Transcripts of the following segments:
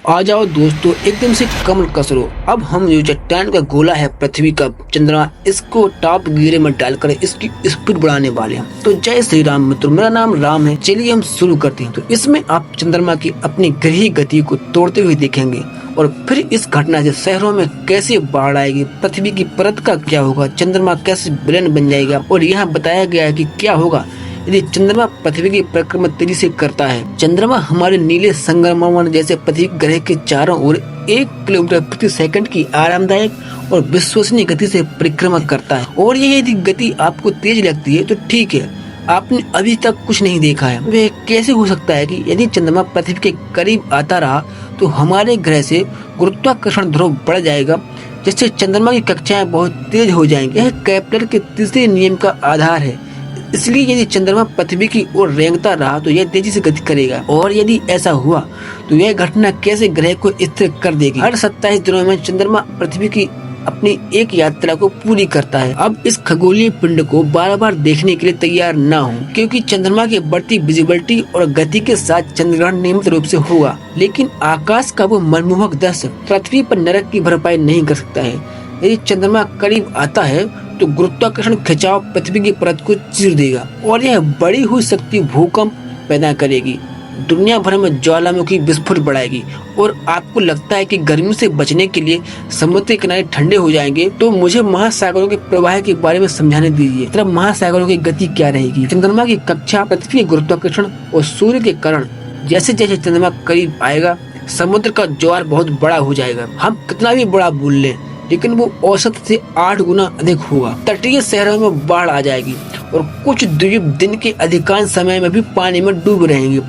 आ जाओ दोस्तों, एकदम से कमर कसरो। अब हम जो चट्टान का गोला है पृथ्वी का चंद्रमा, इसको टॉप गियर में डालकर इसकी स्पीड बढ़ाने वाले हैं। तो जय श्री राम मित्रों, मेरा नाम राम है। चलिए हम शुरू करते हैं। तो इसमें आप चंद्रमा की अपनी ग्रही गति को तोड़ते हुए देखेंगे और फिर इस घटना से शहरों में कैसे बाढ़ आएगी, पृथ्वी की परत का क्या होगा, चंद्रमा कैसे विलेन बन जाएगा। और यहाँ बताया गया है कि क्या होगा यदि चंद्रमा पृथ्वी की परिक्रमा तेजी से करता है। चंद्रमा हमारे नीले संगमरमर जैसे पृथ्वी ग्रह के चारों ओर 1 किलोमीटर प्रति सेकंड की आरामदायक और विश्वसनीय गति से परिक्रमा करता है। और ये यदि गति आपको तेज लगती है तो ठीक है, आपने अभी तक कुछ नहीं देखा है। वह कैसे हो सकता है कि यदि चंद्रमा पृथ्वी के करीब आता रहा तो हमारे ग्रह से गुरुत्वाकर्षण ध्रुव बढ़ जाएगा, जिससे चंद्रमा की कक्षाएं बहुत तेज हो जाएंगी। यह केपलर के तीसरे नियम का आधार है। इसलिए यदि चंद्रमा पृथ्वी की ओर रेंगता रहा तो यह तेजी से गति करेगा, और यदि ऐसा हुआ तो यह घटना कैसे ग्रह को स्थिर कर देगी। हर 27 दिनों में चंद्रमा पृथ्वी की अपनी एक यात्रा को पूरी करता है। अब इस खगोलीय पिंड को बार बार देखने के लिए तैयार न हो, क्योंकि चंद्रमा की बढ़ती विजिबिलिटी और गति के साथ चंद्रग्रहण नियमित रूप से होगा। लेकिन आकाश का वो मनमोहक दृश्य पृथ्वी पर नरक की भरपाई नहीं कर सकता है। यदि चंद्रमा करीब आता है तो गुरुत्वाकर्षण खिंचाव पृथ्वी की परत को चीर देगा और यह बड़ी हुई शक्ति भूकंप पैदा करेगी, दुनिया भर में ज्वालामुखी विस्फोट बढ़ाएगी। और आपको लगता है कि गर्मी से बचने के लिए समुद्र के किनारे ठंडे हो जाएंगे, तो मुझे महासागरों के प्रवाह के बारे में समझाने दीजिए। तरफ महासागरों की गति क्या रहेगी। चंद्रमा की कक्षा पृथ्वी के गुरुत्वाकर्षण और सूर्य के कारण जैसे जैसे चंद्रमा करीब आएगा, समुद्र का ज्वार बहुत बड़ा हो जाएगा। हम कितना भी बड़ा बोल लें, लेकिन वो औसत से 8 गुना अधिक होगा। तटीय शहरों में बाढ़ आ जाएगी और कुछ द्वीप दिन के अधिकांश समय में भी पानी में डूब रहेंगे।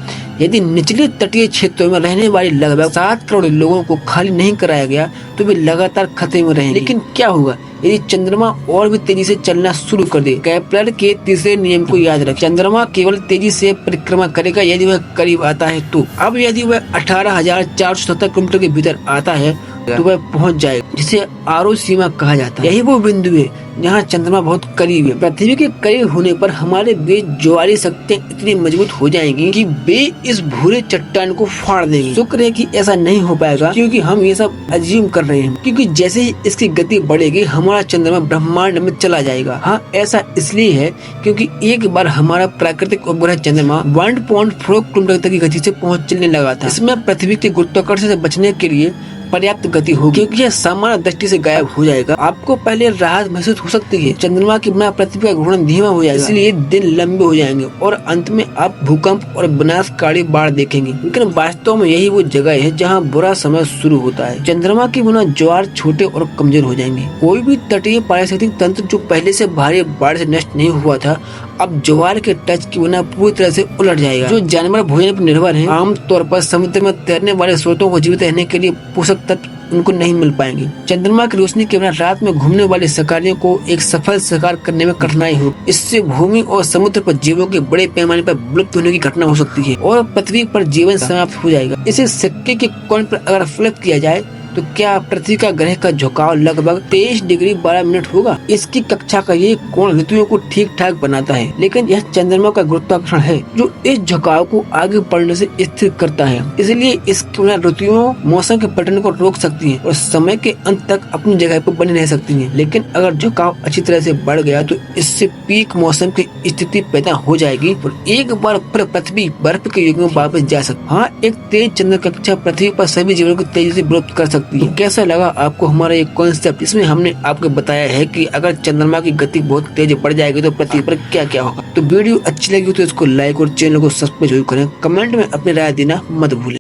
यदि निचले तटीय क्षेत्रों में रहने वाले लगभग 7 करोड़ लोगों को खाली नहीं कराया गया तो वे लगातार खतरे में रहेंगे। लेकिन क्या होगा यदि चंद्रमा और भी तेजी से चलना शुरू कर दे। केपलर के तीसरे नियम को याद रखें, चंद्रमा केवल तेजी से परिक्रमा करेगा यदि वह करीब आता है। तो अब यदि वह 18,470 किलोमीटर के भीतर आता है तो वह पहुंच जाएगा, जिसे आरो सीमा कहा जाता है। यही वो बिंदु है जहाँ चंद्रमा बहुत करीब है। पृथ्वी के करीब होने पर हमारे बीच ज्वारी शक्तियाँ इतनी मजबूत हो जाएंगी कि वे इस भूरे चट्टान को फाड़ देंगी। शुक्र है कि ऐसा नहीं हो पाएगा, क्योंकि हम ये सब अज्यूम कर रहे हैं। क्योंकि जैसे ही इसकी गति बढ़ेगी हमारा चंद्रमा ब्रह्मांड में चला जाएगा। हाँ, ऐसा इसलिए है क्योंकि एक बार हमारा प्राकृतिक उपग्रह चंद्रमा 1.4 किलोमीटर तक की गति से पहुँचने लगा था। इसमें पृथ्वी के गुरुत्वाकर्षण से बचने के लिए पर्याप्त गति होगी, क्योंकि यह सामान्य दृष्टि से गायब हो जाएगा। आपको पहले राहत महसूस हो सकती है, चंद्रमा की बिना पृथ्वी का घूर्णन धीमा हो जाएगा, इसलिए दिन लंबे हो जाएंगे और अंत में आप भूकंप और विनाशकारी बाढ़ देखेंगे। लेकिन वास्तव में यही वो जगह है जहाँ बुरा समय शुरू होता है। चंद्रमा के बिना ज्वार छोटे और कमजोर हो जाएंगे। कोई भी तटीय पारिस्थितिक तंत्र जो पहले से भारी बाढ़ से नष्ट नहीं हुआ था, अब ज्वार के टच के बिना पूरी तरह से उलट जाएगा। जो जानवर भोजन पर निर्भर हैं, आमतौर पर समुद्र में तैरने वाले स्रोतों को जीवित रहने के लिए पोषक तत्व उनको नहीं मिल पाएंगे। चंद्रमा की रोशनी के बिना रात में घूमने वाले शिकारियों को एक सफल शिकार करने में कठिनाई होगी। इससे भूमि और समुद्र पर जीवों के बड़े पैमाने पर विलुप्त होने की घटना हो सकती है और पृथ्वी पर जीवन समाप्त हो जाएगा। इसे सिक्के के कोण पर अगर फ्लिप किया जाए तो क्या पृथ्वी का ग्रह का झुकाव लगभग 23 डिग्री 12 मिनट होगा। इसकी कक्षा का ये कोण ऋतुओं को ठीक ठाक बनाता है, लेकिन यह चंद्रमा का गुरुत्वाकर्षण है जो इस झुकाव को आगे बढ़ने से स्थिर करता है। इसलिए इसकी ऋतुओं मौसम के पैटर्न को रोक सकती है और समय के अंत तक अपनी जगह पर बनी रह सकती है। लेकिन अगर झुकाव अच्छी तरह से बढ़ गया तो इससे पीक मौसम की स्थिति पैदा हो जाएगी और एक बार फिर पृथ्वी बर्फ के युग में वापस जा सकती है। हाँ, एक तेज चंद्र कक्षा पृथ्वी पर सभी जीवों को तेजी से विलुप्त कर सकती है। कैसा लगा आपको हमारा ये कॉन्सेप्ट। इसमें हमने आपको बताया है कि अगर चंद्रमा की गति बहुत तेज बढ़ जाएगी तो पृथ्वी पर क्या क्या होगा। तो वीडियो अच्छी लगी तो इसको लाइक और चैनल को सब्सक्राइब जरूर करें। कमेंट में अपनी राय देना मत भूलें।